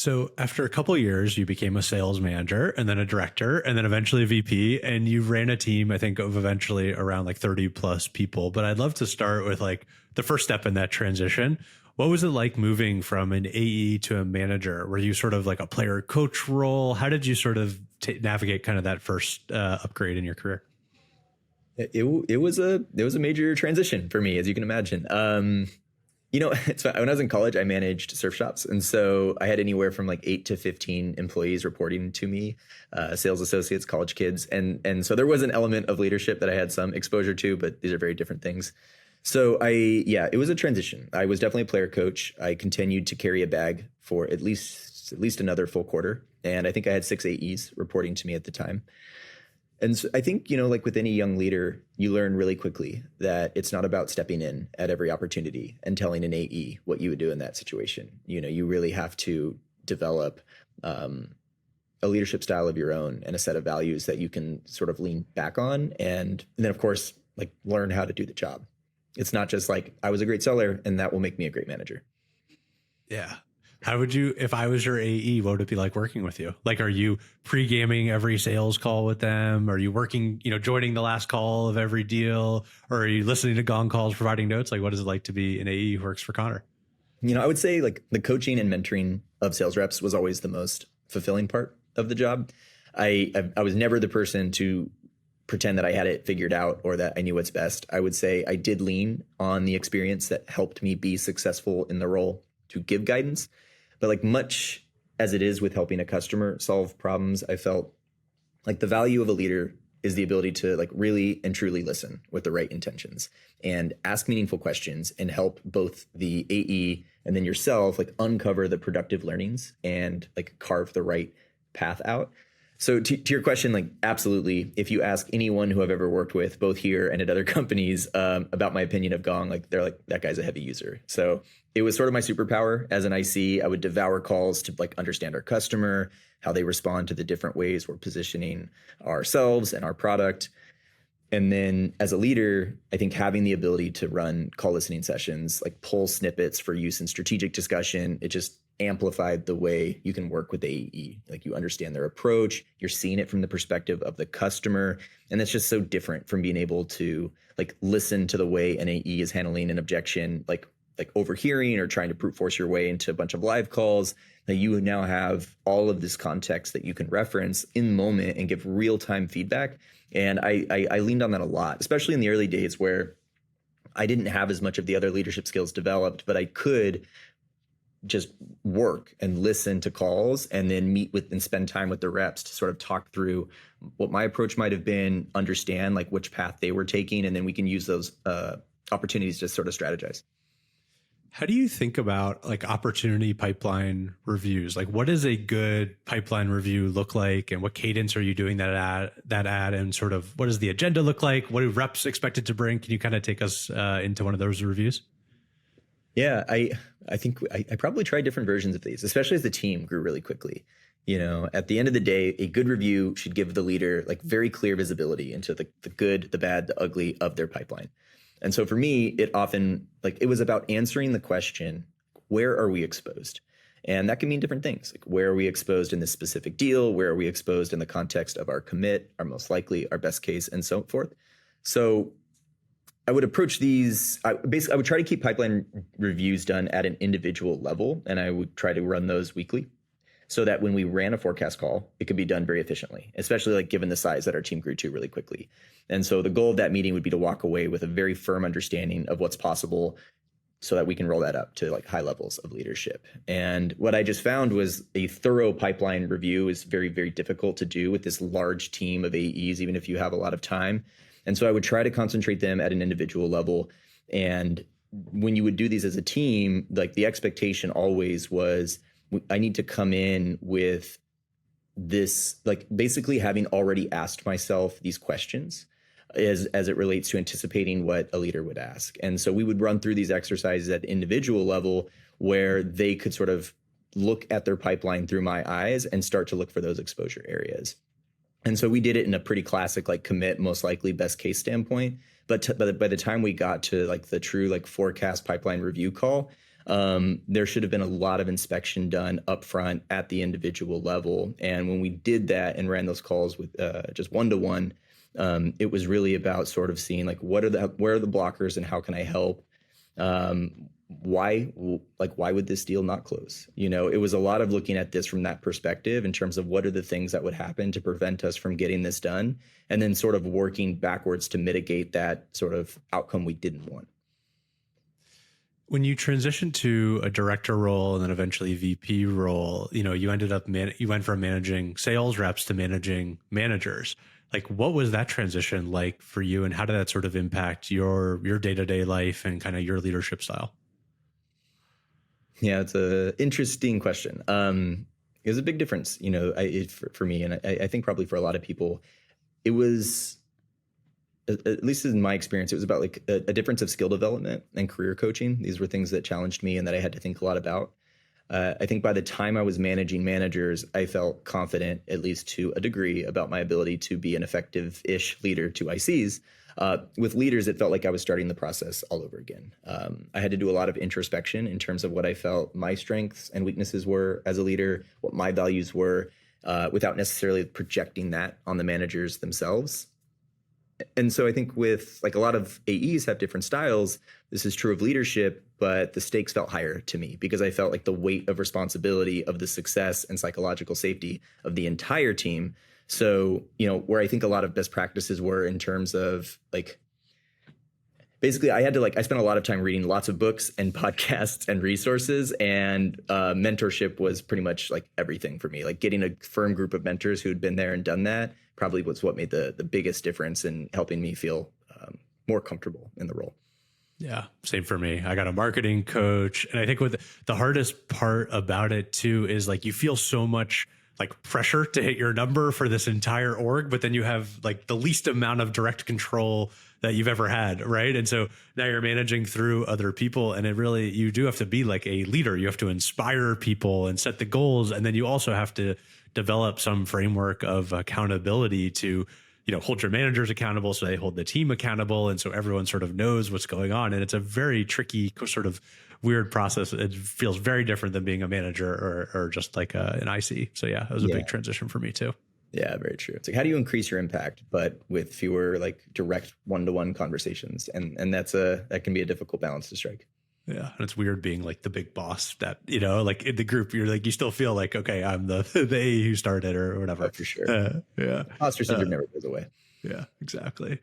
So after a couple of years, you became a sales manager and then a director and then eventually a VP, and you ran a team, I think, of eventually around like 30 plus people. But I'd love to start with like the first step in that transition. What was it like moving from an AE to a manager? Were you sort of like a player coach role? How did you sort of navigate kind of that first upgrade in your career? It was a major transition for me, as you can imagine. It's when I was in college, I managed surf shops. And so I had anywhere from like 8 to 15 employees reporting to me, sales associates, college kids. And so there was an element of leadership that I had some exposure to, but these are very different things. So it was a transition. I was definitely a player coach. I continued to carry a bag for at least another full quarter. And I think I had 6 AEs reporting to me at the time. And so I think, like with any young leader, you learn really quickly that it's not about stepping in at every opportunity and telling an AE what you would do in that situation. You really have to develop a leadership style of your own and a set of values that you can sort of lean back on. And then, of course, like learn how to do the job. It's not just like I was a great seller and that will make me a great manager. Yeah. How would you, if I was your AE, what would it be like working with you? Like, are you pre-gaming every sales call with them? Are you working, joining the last call of every deal? Or are you listening to gong calls, providing notes? Like, what is it like to be an AE who works for Conor? I would say like the coaching and mentoring of sales reps was always the most fulfilling part of the job. I was never the person to pretend that I had it figured out or that I knew what's best. I would say I did lean on the experience that helped me be successful in the role to give guidance. But like much as it is with helping a customer solve problems, I felt like the value of a leader is the ability to like really and truly listen with the right intentions and ask meaningful questions and help both the AE and then yourself like uncover the productive learnings and like carve the right path out. So to your question, like absolutely, if you ask anyone who I've ever worked with, both here and at other companies, about my opinion of Gong, like they're like, that guy's a heavy user. So it was sort of my superpower as an IC. I would devour calls to like understand our customer, how they respond to the different ways we're positioning ourselves and our product. And then as a leader, I think having the ability to run call listening sessions, like pull snippets for use in strategic discussion, it just amplified the way you can work with AE. Like you understand their approach, you're seeing it from the perspective of the customer. And that's just so different from being able to like listen to the way an AE is handling an objection, like overhearing or trying to brute force your way into a bunch of live calls. That you now have all of this context that you can reference in the moment and give real-time feedback. And I leaned on that a lot, especially in the early days where I didn't have as much of the other leadership skills developed, but I could just work and listen to calls and then meet with and spend time with the reps to sort of talk through what my approach might have been, understand like which path they were taking, and then we can use those opportunities to sort of strategize. How do you think about like opportunity pipeline reviews? Like what does a good pipeline review look like, and what cadence are you doing that at, and sort of what does the agenda look like? What do reps expected to bring? Can you kind of take us into one of those reviews? Yeah, I think I probably tried different versions of these, especially as the team grew really quickly. At the end of the day, a good review should give the leader like very clear visibility into the good, the bad, the ugly of their pipeline. And so for me, it often like it was about answering the question, where are we exposed? And that can mean different things. Like where are we exposed in this specific deal? Where are we exposed in the context of our commit, our most likely, our best case, and so forth. So I would approach these, I would try to keep pipeline reviews done at an individual level, and I would try to run those weekly so that when we ran a forecast call, it could be done very efficiently, especially like given the size that our team grew to really quickly. And so the goal of that meeting would be to walk away with a very firm understanding of what's possible so that we can roll that up to like high levels of leadership. And what I just found was a thorough pipeline review is very, very difficult to do with this large team of AEs, even if you have a lot of time. And so I would try to concentrate them at an individual level. And when you would do these as a team, like the expectation always was, I need to come in with this, like basically having already asked myself these questions as it relates to anticipating what a leader would ask. And so we would run through these exercises at individual level where they could sort of look at their pipeline through my eyes and start to look for those exposure areas. And so we did it in a pretty classic, like commit, most likely best case standpoint. But by the time we got to like the true like forecast pipeline review call, There should have been a lot of inspection done upfront at the individual level. And when we did that and ran those calls with just one-to-one, it was really about sort of seeing like where are the blockers and how can I help? Why would this deal not close? It was a lot of looking at this from that perspective in terms of what are the things that would happen to prevent us from getting this done, and then sort of working backwards to mitigate that sort of outcome we didn't want. When you transitioned to a director role and then eventually VP role, you ended up you went from managing sales reps to managing managers. Like, what was that transition like for you, and how did that sort of impact your day-to-day life and kind of your leadership style? Yeah, it's an interesting question. It was a big difference, for me, and I think probably for a lot of people, it was, at least in my experience, it was about like a difference of skill development and career coaching. These were things that challenged me and that I had to think a lot about. I think by the time I was managing managers, I felt confident, at least to a degree, about my ability to be an effective-ish leader to ICs. With leaders, it felt like I was starting the process all over again. I had to do a lot of introspection in terms of what I felt my strengths and weaknesses were as a leader, what my values were, without necessarily projecting that on the managers themselves. And so I think with like a lot of AEs have different styles, this is true of leadership, but the stakes felt higher to me because I felt like the weight of responsibility of the success and psychological safety of the entire team. So, where I think a lot of best practices were in terms of like, basically I spent a lot of time reading lots of books and podcasts and resources, and mentorship was pretty much like everything for me. Like getting a firm group of mentors who had been there and done that probably was what made the biggest difference in helping me feel more comfortable in the role. Yeah, same for me. I got a marketing coach. And I think what the hardest part about it too is like you feel so much like pressure to hit your number for this entire org, but then you have like the least amount of direct control that you've ever had, right? And so now you're managing through other people, and you do have to be like a leader. You have to inspire people and set the goals. And then you also have to develop some framework of accountability to, hold your managers accountable so they hold the team accountable. And so everyone sort of knows what's going on. And it's a very tricky sort of weird process. It feels very different than being a manager or just like an IC. So yeah, it was a big transition for me too. Yeah, very true. It's like, how do you increase your impact, but with fewer like direct one-to-one conversations? And that can be a difficult balance to strike. Yeah. And it's weird being like the big boss that, like in the group, you're like, you still feel like, okay, I'm the AE who started or whatever. Oh, for sure. Yeah. Imposter syndrome never goes away. Yeah, exactly.